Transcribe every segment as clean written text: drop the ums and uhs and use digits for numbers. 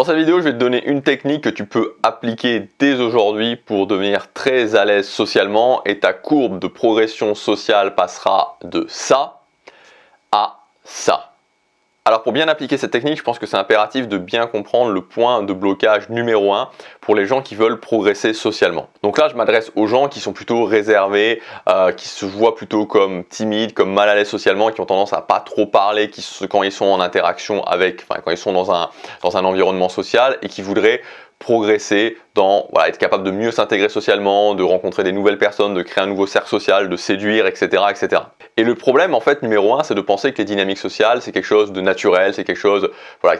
Dans cette vidéo, je vais te donner une technique que tu peux appliquer dès aujourd'hui pour devenir très à l'aise socialement et ta courbe de progression sociale passera de ça à ça. Alors pour bien appliquer cette technique, je pense que c'est impératif de bien comprendre le point de blocage numéro 1 pour les gens qui veulent progresser socialement. Donc là, je m'adresse aux gens qui sont plutôt réservés, qui se voient plutôt comme timides, comme mal à l'aise socialement, qui ont tendance à pas trop parler quand ils sont en interaction avec, quand ils sont dans un environnement social et qui voudraient progresser être capable de mieux s'intégrer socialement, de rencontrer des nouvelles personnes, de créer un nouveau cercle social, de séduire, etc., etc. Et le problème, en fait, numéro 1, c'est de penser que les dynamiques sociales, c'est quelque chose de naturel, c'est quelque chose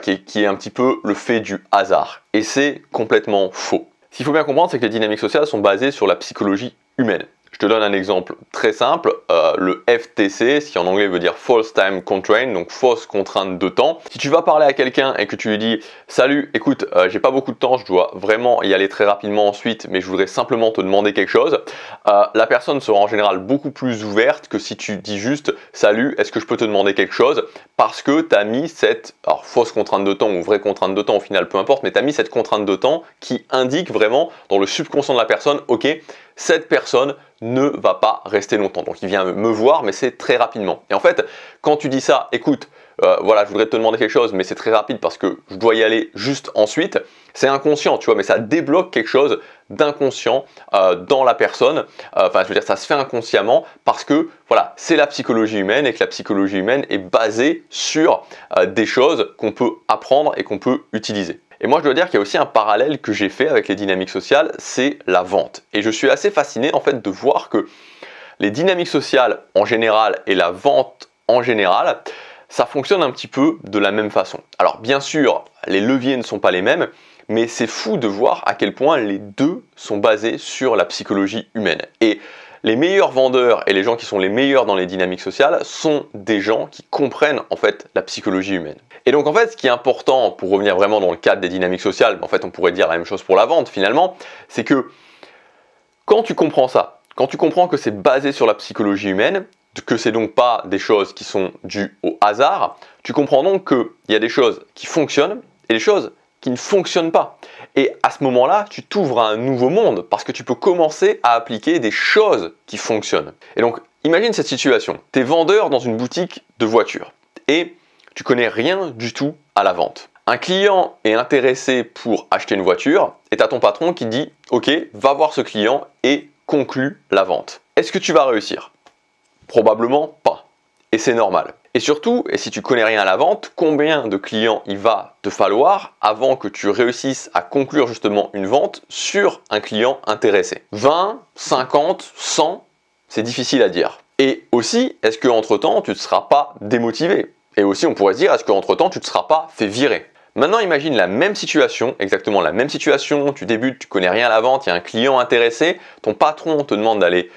qui est un petit peu le fait du hasard. Et c'est complètement faux. Ce qu'il faut bien comprendre, c'est que les dynamiques sociales sont basées sur la psychologie humaine. Je te donne un exemple très simple, le FTC, ce qui en anglais veut dire False Time Constraint, donc fausse contrainte de temps. Si tu vas parler à quelqu'un et que tu lui dis « Salut, écoute, j'ai pas beaucoup de temps, je dois vraiment y aller très rapidement ensuite, mais je voudrais simplement te demander quelque chose », la personne sera en général beaucoup plus ouverte que si tu dis juste « Salut, est-ce que je peux te demander quelque chose ?» parce que tu as mis cette fausse contrainte de temps ou vraie contrainte de temps, au final, peu importe, mais tu as mis cette contrainte de temps qui indique vraiment dans le subconscient de la personne « Ok, cette personne ne va pas rester longtemps. » Donc il vient me voir, mais c'est très rapidement. Et en fait, quand tu dis ça, écoute, je voudrais te demander quelque chose, mais c'est très rapide parce que je dois y aller juste ensuite, c'est inconscient, tu vois, mais ça débloque quelque chose d'inconscient dans la personne. Ça se fait inconsciemment parce que, c'est la psychologie humaine et que la psychologie humaine est basée sur des choses qu'on peut apprendre et qu'on peut utiliser. Et moi, je dois dire qu'il y a aussi un parallèle que j'ai fait avec les dynamiques sociales, c'est la vente. Et je suis assez fasciné en fait de voir que les dynamiques sociales en général et la vente en général, ça fonctionne un petit peu de la même façon. Alors bien sûr, les leviers ne sont pas les mêmes, mais c'est fou de voir à quel point les deux sont basés sur la psychologie humaine. Et les meilleurs vendeurs et les gens qui sont les meilleurs dans les dynamiques sociales sont des gens qui comprennent en fait la psychologie humaine. Et donc en fait, ce qui est important pour revenir vraiment dans le cadre des dynamiques sociales, en fait on pourrait dire la même chose pour la vente finalement, c'est que quand tu comprends ça, quand tu comprends que c'est basé sur la psychologie humaine, que c'est donc pas des choses qui sont dues au hasard, tu comprends donc qu'il y a des choses qui fonctionnent et des choses qui ne fonctionnent pas. Et à ce moment-là, tu t'ouvres à un nouveau monde parce que tu peux commencer à appliquer des choses qui fonctionnent. Et donc, imagine cette situation. Tu es vendeur dans une boutique de voitures et tu connais rien du tout à la vente. Un client est intéressé pour acheter une voiture et tu as ton patron qui dit « Ok, va voir ce client et conclue la vente ». Est-ce que tu vas réussir ? Probablement pas. Et c'est normal. Et surtout, et si tu connais rien à la vente, combien de clients il va te falloir avant que tu réussisses à conclure justement une vente sur un client intéressé ? 20, 50, 100, c'est difficile à dire. Et aussi, est-ce qu'entre-temps, tu ne seras pas démotivé ? Et aussi, on pourrait se dire, est-ce qu'entre-temps, tu ne te seras pas fait virer ? Maintenant, imagine la même situation, exactement la même situation, tu débutes, tu connais rien à la vente, il y a un client intéressé, ton patron te demande d'aller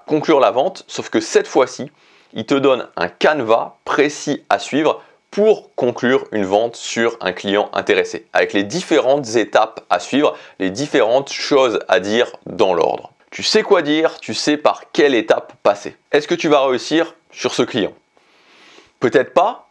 conclure la vente, sauf que cette fois-ci, il te donne un canevas précis à suivre pour conclure une vente sur un client intéressé, avec les différentes étapes à suivre, les différentes choses à dire dans l'ordre. Tu sais quoi dire, tu sais par quelle étape passer. Est-ce que tu vas réussir sur ce client ? Peut-être pas,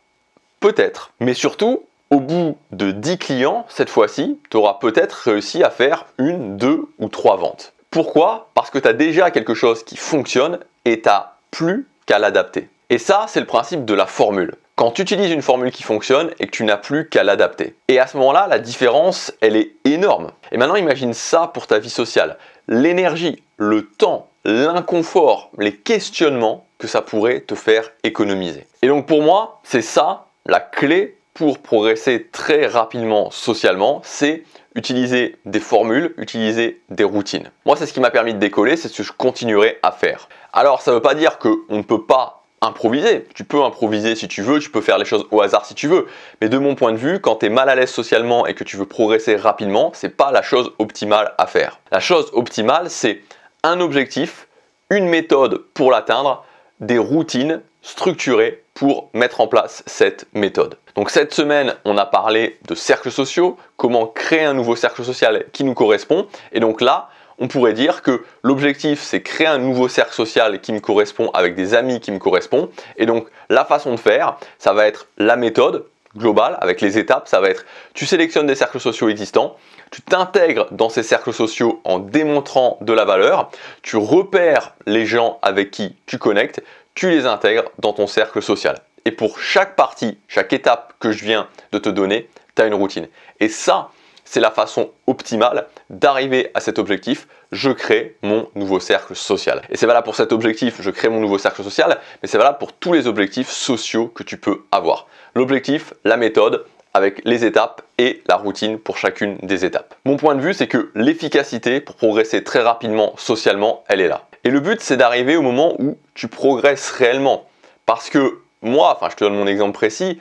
peut-être. Mais surtout, au bout de 10 clients, cette fois-ci, tu auras peut-être réussi à faire 1, 2 ou 3 ventes. Pourquoi ? Parce que tu as déjà quelque chose qui fonctionne et tu n'as plus qu'à l'adapter. Et ça, c'est le principe de la formule. Quand tu utilises une formule qui fonctionne et que tu n'as plus qu'à l'adapter. Et à ce moment-là, la différence, elle est énorme. Et maintenant, imagine ça pour ta vie sociale. L'énergie, le temps, l'inconfort, les questionnements que ça pourrait te faire économiser. Et donc pour moi, c'est ça la clé pour progresser très rapidement socialement, c'est utiliser des formules, utiliser des routines. Moi, c'est ce qui m'a permis de décoller, c'est ce que je continuerai à faire. Alors, ça ne veut pas dire qu'on ne peut pas improviser. Tu peux improviser si tu veux, tu peux faire les choses au hasard si tu veux. Mais de mon point de vue, quand tu es mal à l'aise socialement et que tu veux progresser rapidement, c'est pas la chose optimale à faire. La chose optimale, c'est un objectif, une méthode pour l'atteindre, des routines structurées pour mettre en place cette méthode. Donc cette semaine, on a parlé de cercles sociaux, comment créer un nouveau cercle social qui nous correspond. Et donc là, on pourrait dire que l'objectif, c'est créer un nouveau cercle social qui me correspond avec des amis qui me correspondent. Et donc la façon de faire, ça va être la méthode, global avec les étapes, ça va être tu sélectionnes des cercles sociaux existants, tu t'intègres dans ces cercles sociaux en démontrant de la valeur, tu repères les gens avec qui tu connectes, tu les intègres dans ton cercle social. Et pour chaque partie, chaque étape que je viens de te donner, tu as une routine. Et ça, c'est la façon optimale d'arriver à cet objectif. Je crée mon nouveau cercle social. Et c'est valable pour cet objectif, je crée mon nouveau cercle social, mais c'est valable pour tous les objectifs sociaux que tu peux avoir. L'objectif, la méthode, avec les étapes et la routine pour chacune des étapes. Mon point de vue, c'est que l'efficacité pour progresser très rapidement socialement, elle est là. Et le but, c'est d'arriver au moment où tu progresses réellement. Parce que moi, je te donne mon exemple précis,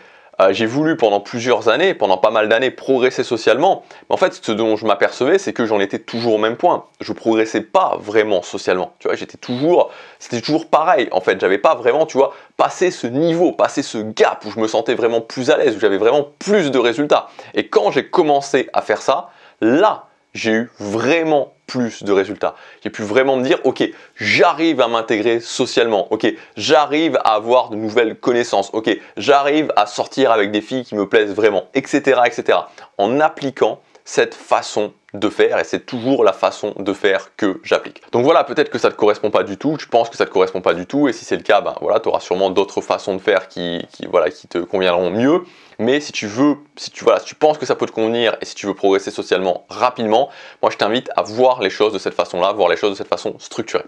j'ai voulu pendant plusieurs années, pendant pas mal d'années, progresser socialement. Mais en fait, ce dont je m'apercevais, c'est que j'en étais toujours au même point. Je progressais pas vraiment socialement. Tu vois, c'était toujours pareil. En fait, j'avais pas vraiment, tu vois, passé ce niveau, passé ce gap où je me sentais vraiment plus à l'aise, où j'avais vraiment plus de résultats. Et quand j'ai commencé à faire ça, là, j'ai eu vraiment plus de résultats. J'ai pu vraiment me dire, ok, j'arrive à m'intégrer socialement, ok, j'arrive à avoir de nouvelles connaissances, ok, j'arrive à sortir avec des filles qui me plaisent vraiment, etc., etc. En appliquant cette façon de faire, et c'est toujours la façon de faire que j'applique. Donc voilà, peut-être que ça ne te correspond pas du tout, tu penses que ça ne te correspond pas du tout, et si c'est le cas, voilà, tu auras sûrement d'autres façons de faire qui te conviendront mieux. Mais si tu penses que ça peut te convenir et si tu veux progresser socialement rapidement, moi je t'invite à voir les choses de cette façon-là, voir les choses de cette façon structurée.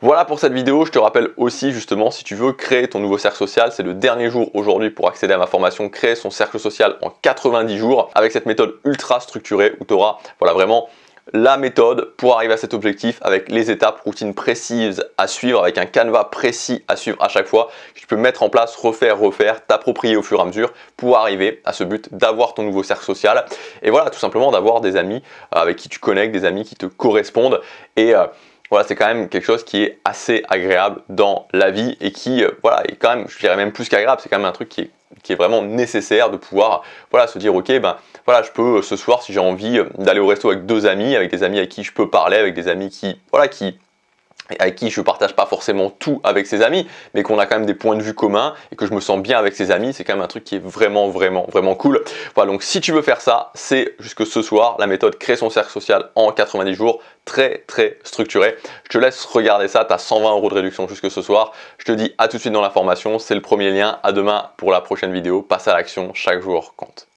Voilà pour cette vidéo. Je te rappelle aussi justement, si tu veux créer ton nouveau cercle social, c'est le dernier jour aujourd'hui pour accéder à ma formation Créer son cercle social en 90 jours avec cette méthode ultra structurée où tu auras vraiment la méthode pour arriver à cet objectif avec les étapes, routines précises à suivre, avec un canevas précis à suivre à chaque fois que tu peux mettre en place, refaire, t'approprier au fur et à mesure pour arriver à ce but d'avoir ton nouveau cercle social et voilà, tout simplement d'avoir des amis avec qui tu connectes, des amis qui te correspondent et voilà, c'est quand même quelque chose qui est assez agréable dans la vie et qui est quand même, je dirais même plus qu'agréable, c'est quand même un truc qui est vraiment nécessaire de pouvoir se dire ok, je peux ce soir si j'ai envie d'aller au resto avec deux amis, avec des amis avec qui je peux parler, avec des amis avec qui je ne partage pas forcément tout avec ses amis, mais qu'on a quand même des points de vue communs et que je me sens bien avec ses amis, c'est quand même un truc qui est vraiment cool. Voilà, donc si tu veux faire ça, c'est jusque ce soir, la méthode Créer son cercle social en 90 jours, très structurée. Je te laisse regarder ça, tu as 120 € de réduction jusque ce soir. Je te dis à tout de suite dans la formation, c'est le premier lien, à demain pour la prochaine vidéo, passe à l'action, chaque jour compte.